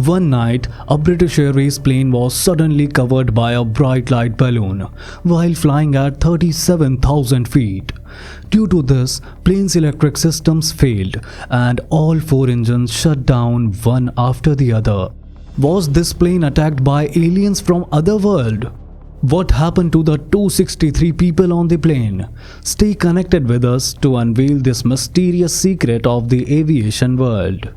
One night, a British Airways plane was suddenly covered by a bright light balloon while flying at 37,000 feet. Due to this, plane's electric systems failed and all four engines shut down one after the other. Was this plane attacked by aliens from other world? What happened to the 263 people on the plane? Stay connected with us to unveil this mysterious secret of the aviation world.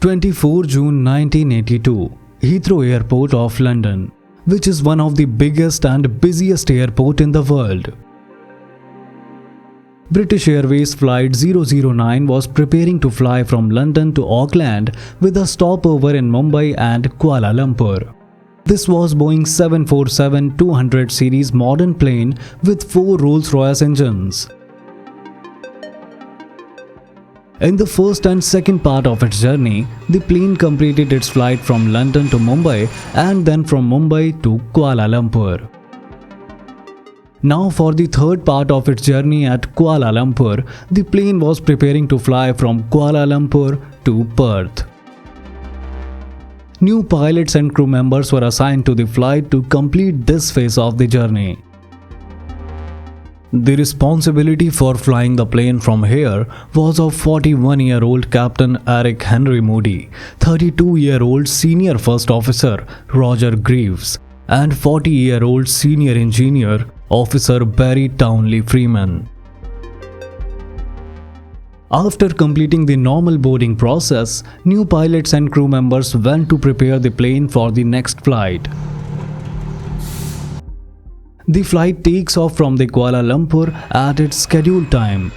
June 24, 1982, Heathrow Airport of London, which is one of the biggest and busiest airport in the world. British Airways Flight 009 was preparing to fly from London to Auckland with a stopover in Mumbai and Kuala Lumpur. This was Boeing 747-200 series modern plane with 4 Rolls-Royce engines. In the first and second part of its journey, the plane completed its flight from London to Mumbai and then from Mumbai to Kuala Lumpur. Now for the third part of its journey at Kuala Lumpur, the plane was preparing to fly from Kuala Lumpur to Perth. New pilots and crew members were assigned to the flight to complete this phase of the journey. The responsibility for flying the plane from here was of 41-year-old Captain Eric Henry Moody, 32-year-old Senior First Officer Roger Greaves, and 40-year-old Senior Engineer Officer Barry Townley Freeman. After completing the normal boarding process, new pilots and crew members went to prepare the plane for the next flight. The flight takes off from the Kuala Lumpur at its scheduled time.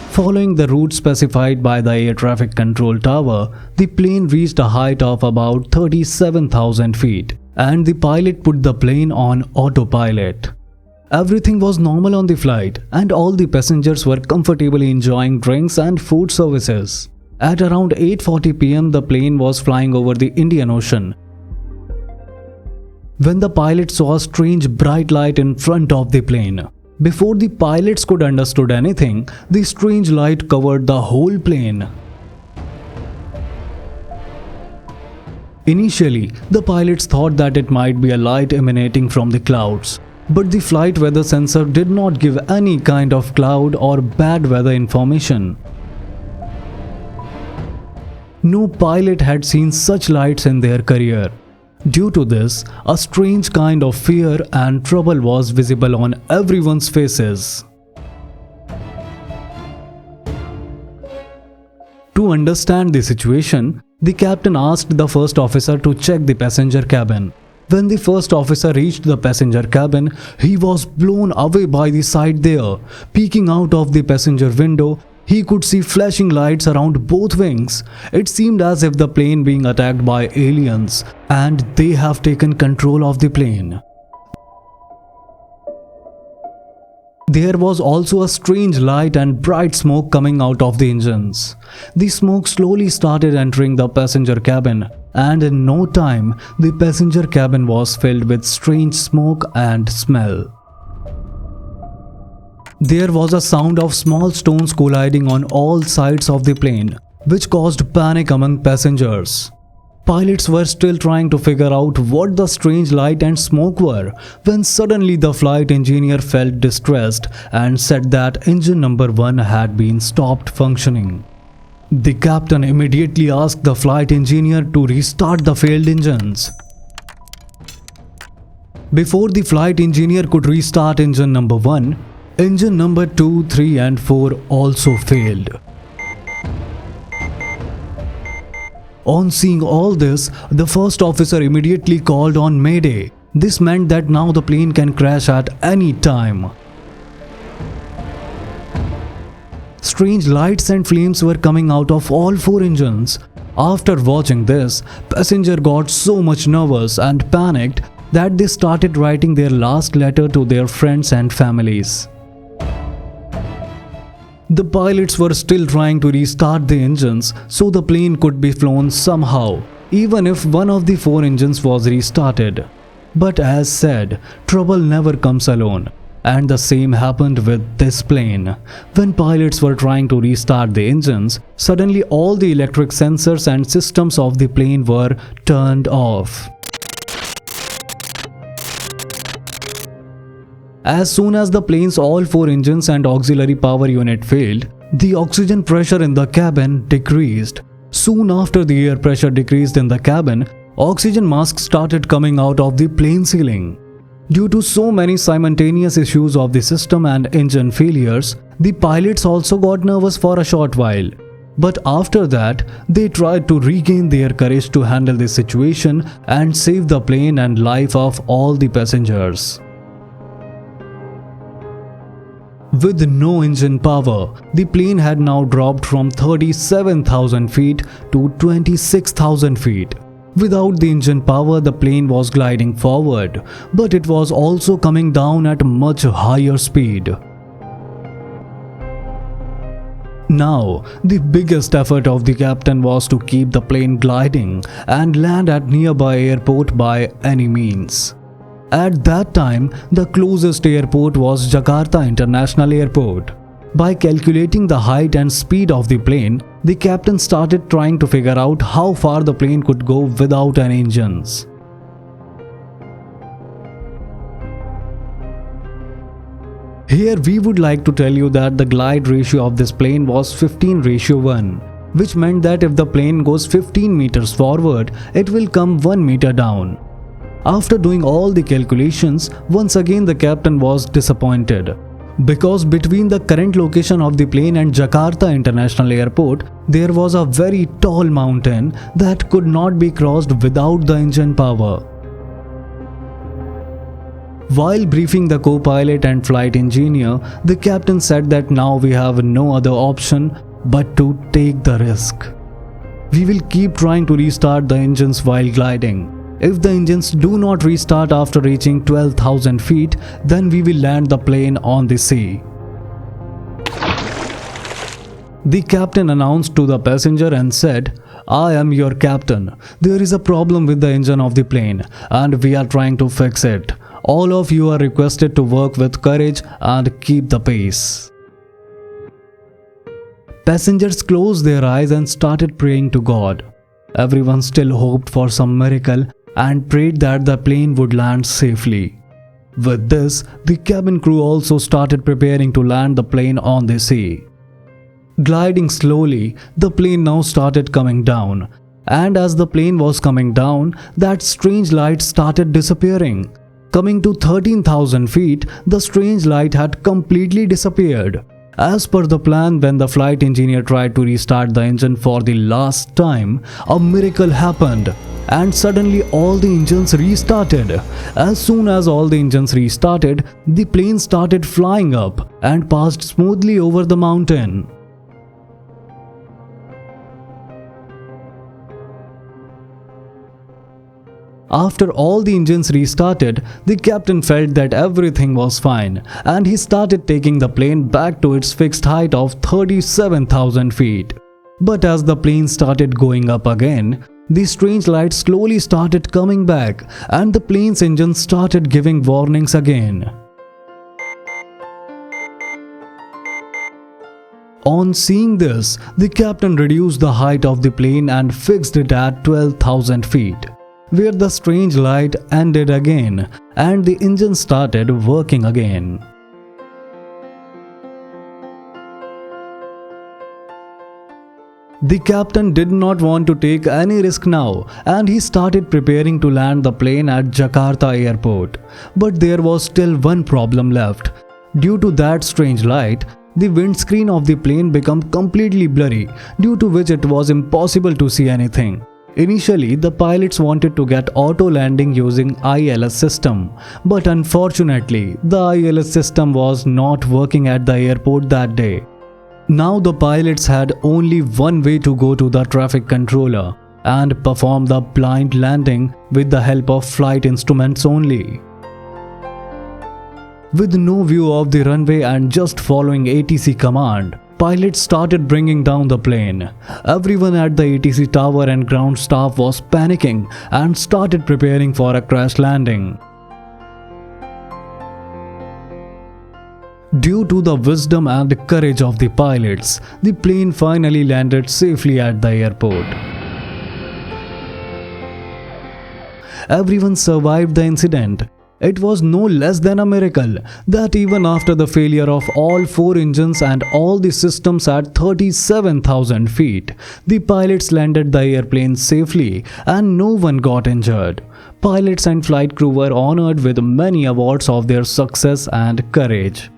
Following the route specified by the Air Traffic Control Tower, the plane reached a height of about 37,000 feet, and the pilot put the plane on autopilot. Everything was normal on the flight, and all the passengers were comfortably enjoying drinks and food services. At around 8:40 p.m., the plane was flying over the Indian Ocean when the pilot saw a strange bright light in front of the plane. Before the pilots could understand anything, the strange light covered the whole plane. Initially, the pilots thought that it might be a light emanating from the clouds, but the flight weather sensor did not give any kind of cloud or bad weather information. No pilot had seen such lights in their career. Due to this, a strange kind of fear and trouble was visible on everyone's faces. To understand the situation, the captain asked the first officer to check the passenger cabin. When the first officer reached the passenger cabin, he was blown away by the sight there. Peeking out of the passenger window, he could see flashing lights around both wings. It seemed as if the plane being attacked by aliens and they have taken control of the plane. There was also a strange light and bright smoke coming out of the engines. The smoke slowly started entering the passenger cabin, and in no time, the passenger cabin was filled with strange smoke and smell. There was a sound of small stones colliding on all sides of the plane, which caused panic among passengers. Pilots were still trying to figure out what the strange light and smoke were when suddenly the flight engineer felt distressed and said that engine number 1 had been stopped functioning. The captain immediately asked the flight engineer to restart the failed engines. Before the flight engineer could restart engine number 1, engine number 2, 3 and 4 also failed. On seeing all this, the first officer immediately called on Mayday. This meant that now the plane can crash at any time. Strange lights and flames were coming out of all 4 engines. After watching this, passengers got so much nervous and panicked that they started writing their last letter to their friends and families. The pilots were still trying to restart the engines so the plane could be flown somehow, even if one of the 4 engines was restarted. But as said, trouble never comes alone. And the same happened with this plane. When pilots were trying to restart the engines, suddenly all the electric sensors and systems of the plane were turned off. As soon as the plane's all 4 engines and auxiliary power unit failed, the oxygen pressure in the cabin decreased. Soon after the air pressure decreased in the cabin, oxygen masks started coming out of the plane ceiling. Due to so many simultaneous issues of the system and engine failures, the pilots also got nervous for a short while. But after that, they tried to regain their courage to handle the situation and save the plane and life of all the passengers. With no engine power, the plane had now dropped from 37,000 feet to 26,000 feet. Without the engine power, the plane was gliding forward, but it was also coming down at much higher speed. Now, the biggest effort of the captain was to keep the plane gliding and land at nearby airport by any means. At that time, the closest airport was Jakarta International Airport. By calculating the height and speed of the plane, the captain started trying to figure out how far the plane could go without any engines. Here we would like to tell you that the glide ratio of this plane was 15:1, which meant that if the plane goes 15 meters forward, it will come 1 meter down. After doing all the calculations, once again the captain was disappointed. Because between the current location of the plane and Jakarta International Airport, there was a very tall mountain that could not be crossed without the engine power. While briefing the co-pilot and flight engineer, the captain said that now we have no other option but to take the risk. We will keep trying to restart the engines while gliding. If the engines do not restart after reaching 12,000 feet, then we will land the plane on the sea. The captain announced to the passenger and said, "I am your captain. There is a problem with the engine of the plane and we are trying to fix it. All of you are requested to work with courage and keep the pace." Passengers closed their eyes and started praying to God. Everyone still hoped for some miracle and prayed that the plane would land safely. With this, the cabin crew also started preparing to land the plane on the sea. Gliding slowly, the plane now started coming down, and as the plane was coming down, that strange light started disappearing. Coming to 13,000 feet, the strange light had completely disappeared. As per the plan, when the flight engineer tried to restart the engine for the last time, a miracle happened. And suddenly all the engines restarted. As soon as all the engines restarted, the plane started flying up and passed smoothly over the mountain. After all the engines restarted, the captain felt that everything was fine and he started taking the plane back to its fixed height of 37,000 feet. But as the plane started going up again, the strange light slowly started coming back and the plane's engine started giving warnings again. On seeing this, the captain reduced the height of the plane and fixed it at 12,000 feet, where the strange light ended again and the engine started working again. The captain did not want to take any risk now and he started preparing to land the plane at Jakarta Airport. But there was still one problem left. Due to that strange light, the windscreen of the plane became completely blurry, due to which it was impossible to see anything. Initially, the pilots wanted to get auto landing using ILS system, but unfortunately, the ILS system was not working at the airport that day. Now the pilots had only one way to go to the traffic controller and perform the blind landing with the help of flight instruments only. With no view of the runway and just following ATC command, pilots started bringing down the plane. Everyone at the ATC tower and ground staff was panicking and started preparing for a crash landing. Due to the wisdom and courage of the pilots, the plane finally landed safely at the airport. Everyone survived the incident. It was no less than a miracle that even after the failure of all 4 engines and all the systems at 37,000 feet, the pilots landed the airplane safely and no one got injured. Pilots and flight crew were honored with many awards of their success and courage.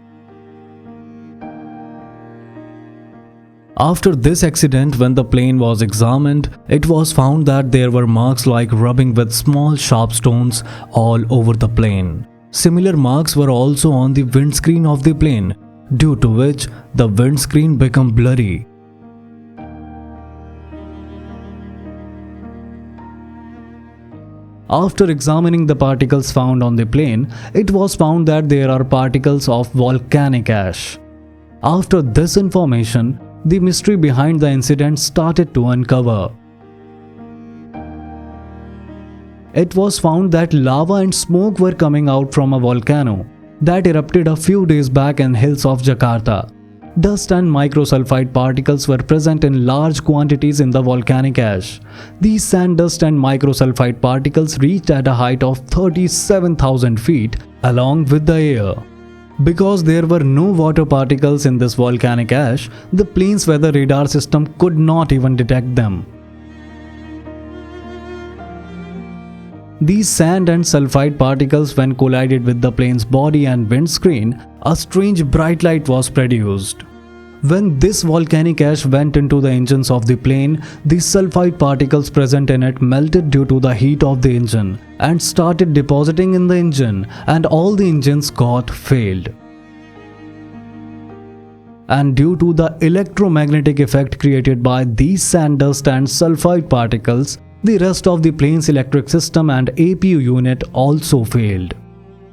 After this accident, when the plane was examined, it was found that there were marks like rubbing with small sharp stones all over the plane. Similar marks were also on the windscreen of the plane, due to which the windscreen became blurry. After examining the particles found on the plane, it was found that there are particles of volcanic ash. After this information, the mystery behind the incident started to uncover. It was found that lava and smoke were coming out from a volcano that erupted a few days back in hills of Jakarta. Dust and microsulfide particles were present in large quantities in the volcanic ash. These sand dust and microsulfide particles reached at a height of 37,000 feet along with the air. Because there were no water particles in this volcanic ash, the plane's weather radar system could not even detect them. These sand and sulfide particles, when collided with the plane's body and windscreen, a strange bright light was produced. When this volcanic ash went into the engines of the plane, the sulfide particles present in it melted due to the heat of the engine and started depositing in the engine, and all the engines got failed. And due to the electromagnetic effect created by these sand dust and sulfide particles, the rest of the plane's electric system and APU unit also failed.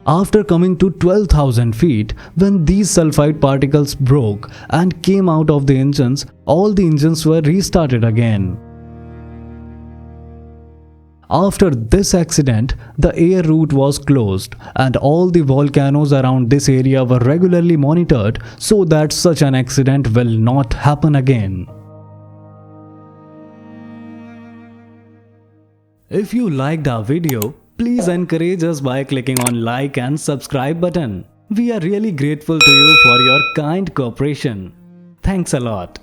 After coming to 12,000 feet, when these sulfide particles broke and came out of the engines, all the engines were restarted again. After this accident, the air route was closed and all the volcanoes around this area were regularly monitored so that such an accident will not happen again. If you liked our video, please encourage us by clicking on like and subscribe button. We are really grateful to you for your kind cooperation. Thanks a lot.